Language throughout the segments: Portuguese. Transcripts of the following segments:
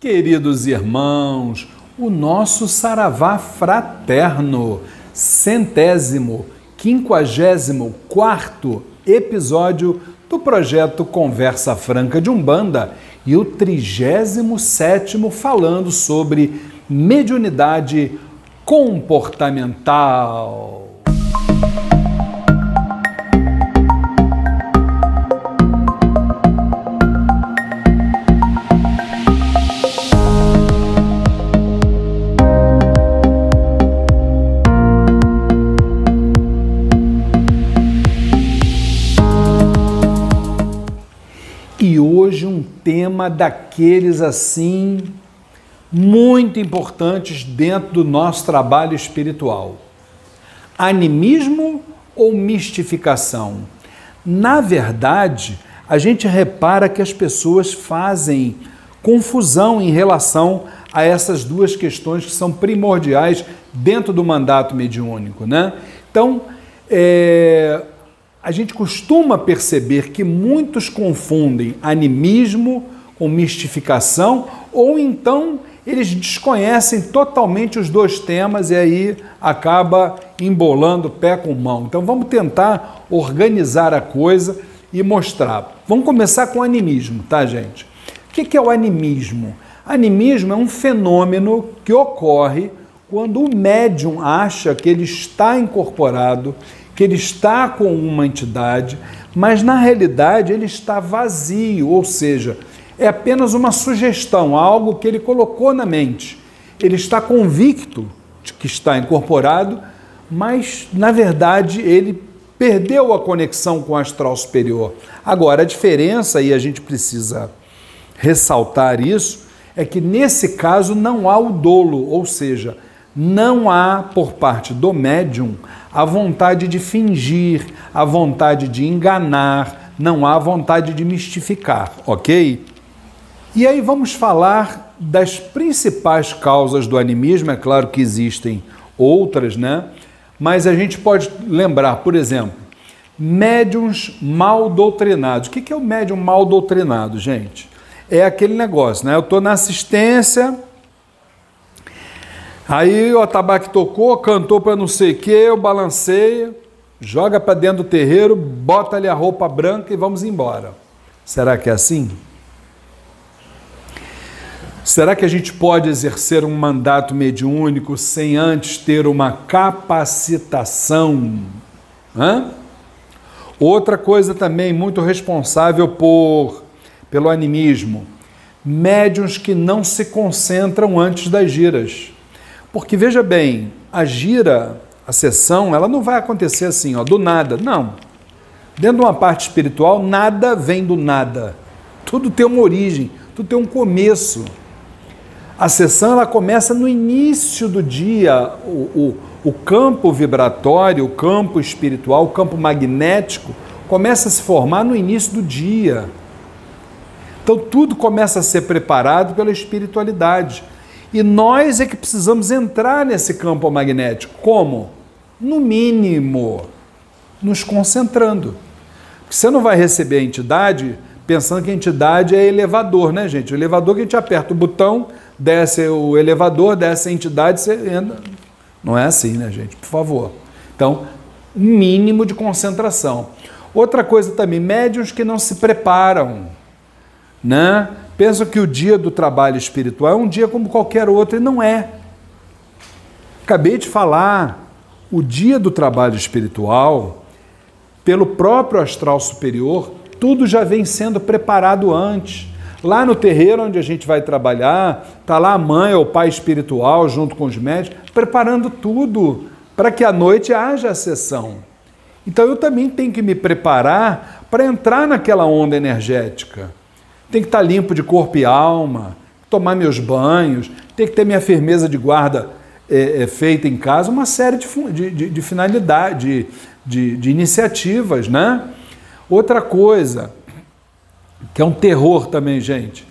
Queridos irmãos, o nosso Saravá fraterno, 154º episódio do projeto Conversa Franca de Umbanda e o 37º falando sobre mediunidade comportamental. E hoje um tema daqueles assim muito importantes dentro do nosso trabalho espiritual. Animismo ou mistificação? Na verdade, a gente repara que as pessoas fazem confusão em relação a essas duas questões que são primordiais dentro do mandato mediúnico, né? Então, a gente costuma perceber que muitos confundem animismo com mistificação, ou então eles desconhecem totalmente os dois temas e aí acaba embolando pé com mão. Então vamos tentar organizar a coisa e mostrar. Vamos começar com o animismo, tá, gente? O que é o animismo? Animismo é um fenômeno que ocorre quando o médium acha que ele está incorporado, que ele está com uma entidade, mas na realidade ele está vazio, ou seja, é apenas uma sugestão, algo que ele colocou na mente. Ele está convicto de que está incorporado, mas na verdade ele perdeu a conexão com o astral superior. Agora, a diferença, e a gente precisa ressaltar isso, é que nesse caso não há o dolo, ou seja, não há por parte do médium a vontade de fingir, a vontade de enganar, não há vontade de mistificar, ok? E aí vamos falar das principais causas do animismo, é claro que existem outras, né? Mas a gente pode lembrar, por exemplo, médiuns mal doutrinados. O que é o médium mal doutrinado, gente? É aquele negócio, né? Eu estou na assistência, aí o atabaque tocou, cantou para não sei o que, eu balancei, joga para dentro do terreiro, bota ali a roupa branca e vamos embora. Será que é assim? Será que a gente pode exercer um mandato mediúnico sem antes ter uma capacitação? Outra coisa também muito responsável pelo animismo, médiuns que não se concentram antes das giras. Porque, veja bem, a gira, a sessão, ela não vai acontecer assim, ó, do nada. Não. Dentro de uma parte espiritual, nada vem do nada. Tudo tem uma origem, tudo tem um começo. A sessão, ela começa no início do dia. O campo vibratório, o campo espiritual, o campo magnético, começa a se formar no início do dia. Então, tudo começa a ser preparado pela espiritualidade. E nós é que precisamos entrar nesse campo magnético. Como? No mínimo, nos concentrando. Porque você não vai receber a entidade pensando que a entidade é elevador, né, gente? O elevador que a gente aperta o botão, desce o elevador, desce a entidade, você entra. Não é assim, né, gente? Por favor. Então, um mínimo de concentração. Outra coisa também, médiuns que não se preparam, né? Pensam que o dia do trabalho espiritual é um dia como qualquer outro, e não é. Acabei de falar, o dia do trabalho espiritual, pelo próprio astral superior, tudo já vem sendo preparado antes. Lá no terreiro onde a gente vai trabalhar, está lá a mãe ou o pai espiritual junto com os médicos, preparando tudo para que à noite haja a sessão. Então eu também tenho que me preparar para entrar naquela onda energética. Tem que estar limpo de corpo e alma, tomar meus banhos, tem que ter minha firmeza de guarda feita em casa, uma série de finalidades, de iniciativas, né? Outra coisa, que é um terror também, gente,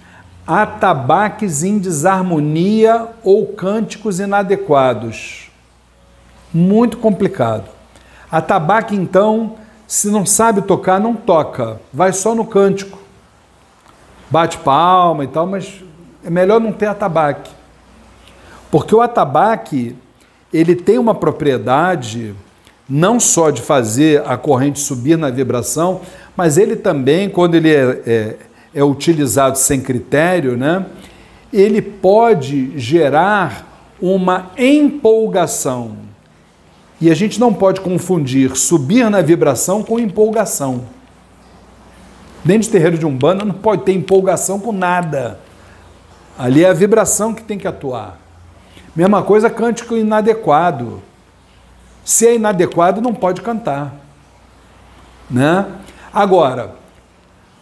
atabaques em desarmonia ou cânticos inadequados. Muito complicado. Atabaque, então, se não sabe tocar, não toca, vai só no cântico. Bate palma e tal, mas é melhor não ter atabaque. Porque o atabaque, ele tem uma propriedade não só de fazer a corrente subir na vibração, mas ele também, quando ele é utilizado sem critério, né, ele pode gerar uma empolgação. E a gente não pode confundir subir na vibração com empolgação. Dentro de terreiro de Umbanda não pode ter empolgação com nada. Ali é a vibração que tem que atuar. Mesma coisa, cântico inadequado. Se é inadequado, não pode cantar, né? Agora,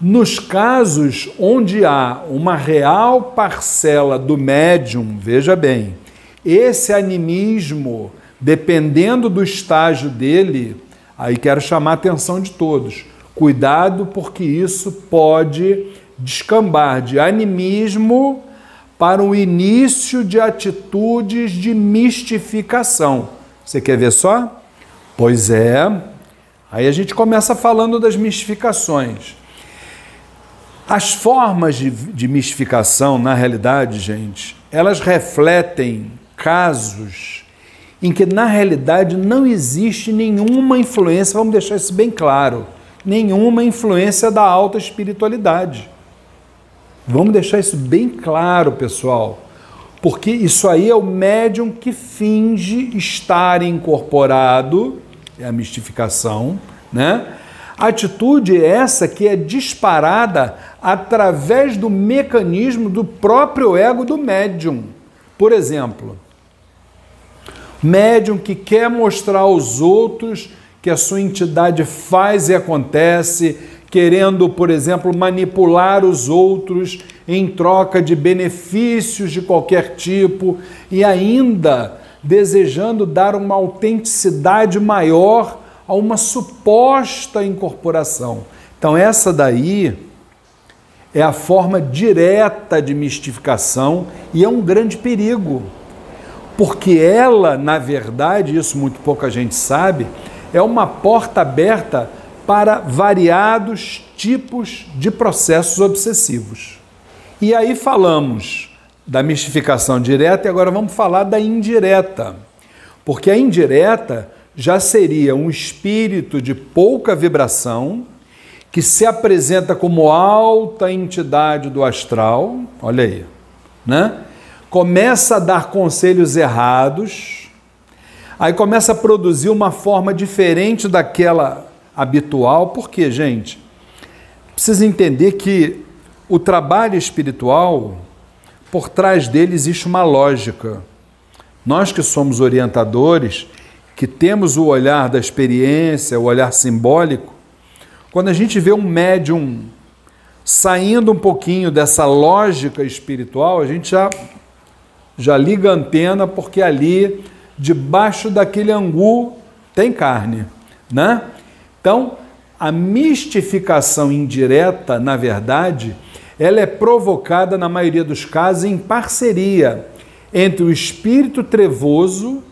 nos casos onde há uma real parcela do médium, veja bem, esse animismo, dependendo do estágio dele, aí quero chamar a atenção de todos. Cuidado, porque isso pode descambar de animismo para o início de atitudes de mistificação. Você quer ver só? Pois é. Aí a gente começa falando das mistificações. As formas de mistificação, na realidade, gente, elas refletem casos em que, na realidade, não existe nenhuma influência, vamos deixar isso bem claro, nenhuma influência da alta espiritualidade. Vamos deixar isso bem claro, pessoal, porque isso aí é o médium que finge estar incorporado, é a mistificação, né? A atitude é essa que é disparada através do mecanismo do próprio ego do médium. Por exemplo, médium que quer mostrar aos outros que a sua entidade faz e acontece, querendo, por exemplo, manipular os outros em troca de benefícios de qualquer tipo e ainda desejando dar uma autenticidade maior a uma suposta incorporação. Então essa daí é a forma direta de mistificação e é um grande perigo, porque ela, na verdade, isso muito pouca gente sabe, é uma porta aberta para variados tipos de processos obsessivos. E aí falamos da mistificação direta e agora vamos falar da indireta, porque a indireta já seria um espírito de pouca vibração que se apresenta como alta entidade do astral, olha aí, né? Começa a dar conselhos errados, aí começa a produzir uma forma diferente daquela habitual. Por quê, gente? Precisa entender que o trabalho espiritual, por trás dele existe uma lógica. Nós que somos orientadores, que temos o olhar da experiência, o olhar simbólico, quando a gente vê um médium saindo um pouquinho dessa lógica espiritual, a gente já liga a antena, porque ali, debaixo daquele angu, tem carne, né? Então, a mistificação indireta, na verdade, ela é provocada, na maioria dos casos, em parceria entre o espírito trevoso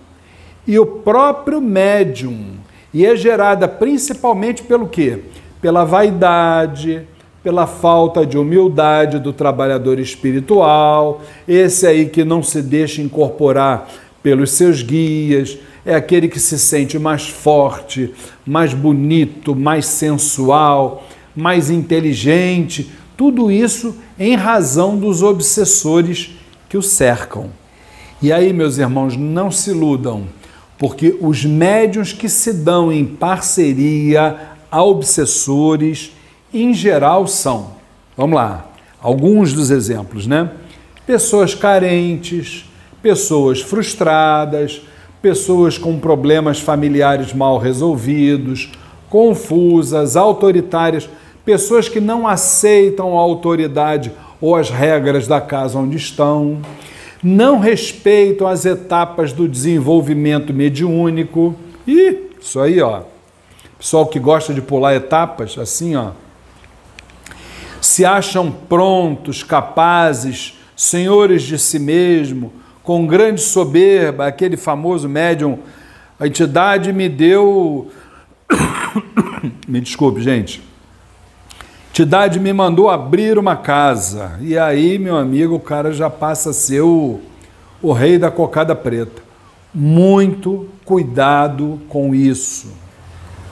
e o próprio médium. E é gerada principalmente pelo quê? Pela vaidade, pela falta de humildade do trabalhador espiritual, esse aí que não se deixa incorporar pelos seus guias, é aquele que se sente mais forte, mais bonito, mais sensual, mais inteligente, tudo isso em razão dos obsessores que o cercam. E aí, meus irmãos, não se iludam, porque os médiuns que se dão em parceria a obsessores, em geral, são, vamos lá, alguns dos exemplos, né? Pessoas carentes, pessoas frustradas, pessoas com problemas familiares mal resolvidos, confusas, autoritárias, pessoas que não aceitam a autoridade ou as regras da casa onde estão, não respeitam as etapas do desenvolvimento mediúnico. E isso aí, ó, pessoal que gosta de pular etapas, assim, ó, se acham prontos, capazes, senhores de si mesmo, com grande soberba, aquele famoso médium, a entidade me deu, me desculpe, gente, a entidade me mandou abrir uma casa. E aí, meu amigo, o cara já passa a ser o rei da cocada preta. Muito cuidado com isso.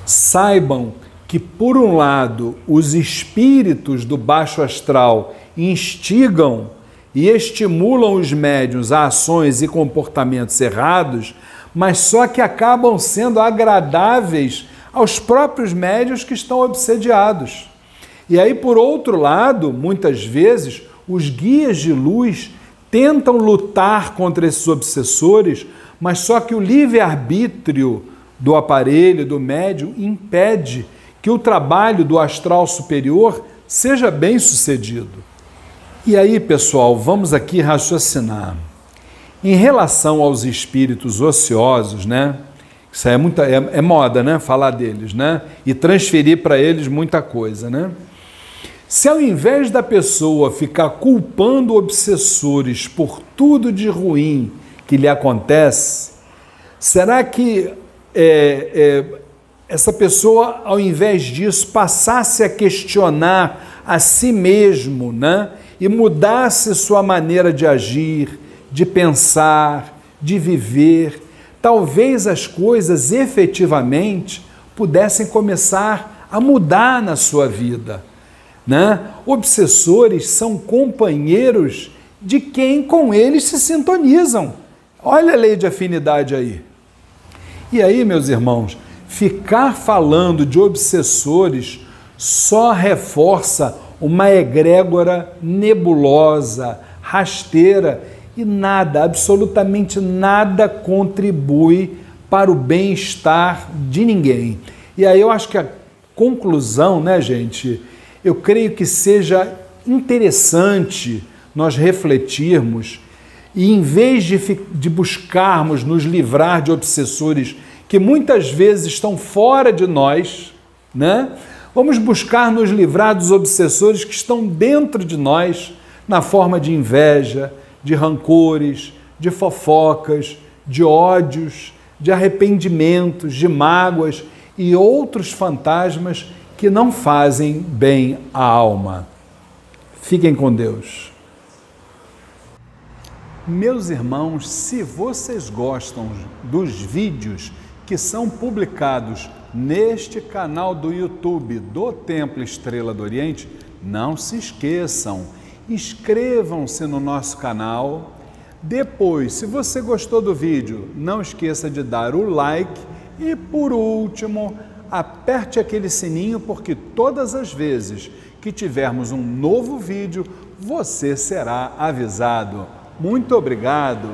Saibam que, por um lado, os espíritos do baixo astral instigam e estimulam os médiuns a ações e comportamentos errados, mas só que acabam sendo agradáveis aos próprios médiuns que estão obsediados. E aí, por outro lado, muitas vezes, os guias de luz tentam lutar contra esses obsessores, mas só que o livre-arbítrio do aparelho, do médium, impede que o trabalho do astral superior seja bem sucedido. E aí, pessoal, vamos aqui raciocinar. Em relação aos espíritos ociosos, né? Isso aí é moda, né? Falar deles, né? E transferir para eles muita coisa, né? Se ao invés da pessoa ficar culpando obsessores por tudo de ruim que lhe acontece, será que essa pessoa, ao invés disso, passasse a questionar a si mesmo, né? E mudasse sua maneira de agir, de pensar, de viver, talvez as coisas efetivamente pudessem começar a mudar na sua vida, né? Obsessores são companheiros de quem com eles se sintonizam. Olha a lei de afinidade aí. E aí, meus irmãos, ficar falando de obsessores só reforça uma egrégora nebulosa, rasteira, e nada, absolutamente nada contribui para o bem-estar de ninguém. E aí eu acho que a conclusão, né, gente, eu creio que seja interessante nós refletirmos e, em vez de buscarmos nos livrar de obsessores que muitas vezes estão fora de nós, né, vamos buscar nos livrar dos obsessores que estão dentro de nós, na forma de inveja, de rancores, de fofocas, de ódios, de arrependimentos, de mágoas e outros fantasmas que não fazem bem à alma. Fiquem com Deus. Meus irmãos, se vocês gostam dos vídeos que são publicados neste canal do YouTube do Templo Estrela do Oriente, não se esqueçam, inscrevam-se no nosso canal. Depois, se você gostou do vídeo, não esqueça de dar o like e, por último, aperte aquele sininho, porque todas as vezes que tivermos um novo vídeo, você será avisado. Muito obrigado!